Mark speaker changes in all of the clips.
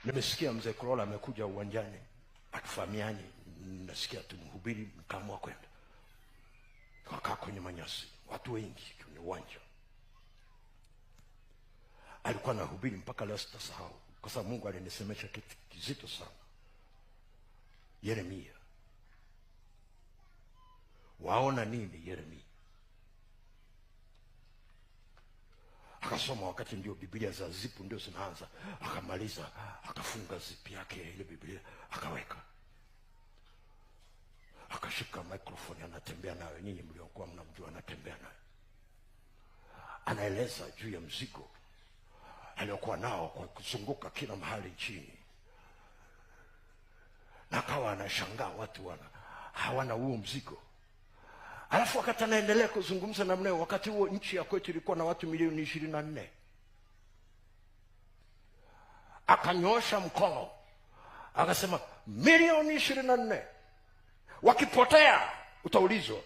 Speaker 1: Nimesikia mzee Kulola amekuja uwanjani, atufahamiani, nasikia tumhubiri, nikaamua kwenda. Kakaa kwenye manyasi, watu wengi kwenye uwanja. Alikuwa anahubiri mpaka leo sitasahau, kwa sababu Mungu alinisemesha kitu kizito sana. Yeremia, waona nini Yeremia? Akasoma wakati ndio Biblia za zipu ndio zinaanza, akamaliza, akafunga zipu yake ile Biblia, akaweka. Akashika microphone, anatembea nayo, nyinyi mliokuwa mnamjua anatembea nayo. Anaeleza juu ya mzigo aliokuwa nao kwa kuzunguka kila mahali nchini. Na akawa anashangaa watu hawana huo mzigo. Alafu wakati anaendelea kuzungumza namna hiyo, wakati huo nchi ya kwetu ilikuwa na watu milioni 24. Akanyosha mkono, akasema milioni 24 wakipotea utaulizwa.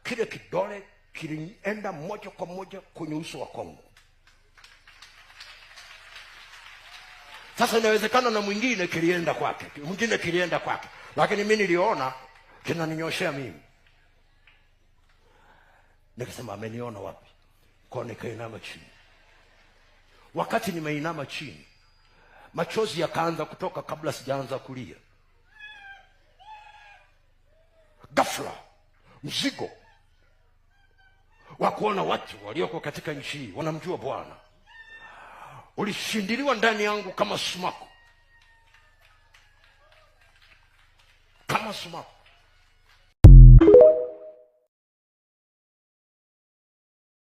Speaker 1: Kile kidole kilienda moja kwa moja kwenye uso wa Kongo. Sasa inawezekana na mwingine kilienda kwake, mwingine kilienda kwake, lakini mimi niliona kinaninyoshea mimi. Nikasema ameniona wapi? Kwa nikainama chini. Wakati nimeinama chini, machozi yakaanza kutoka kabla sijaanza kulia. Ghafla mzigo wa kuona watu walioko katika nchi hii wanamjua Bwana ulishindiliwa ndani yangu kama sumaku. Kama sumaku.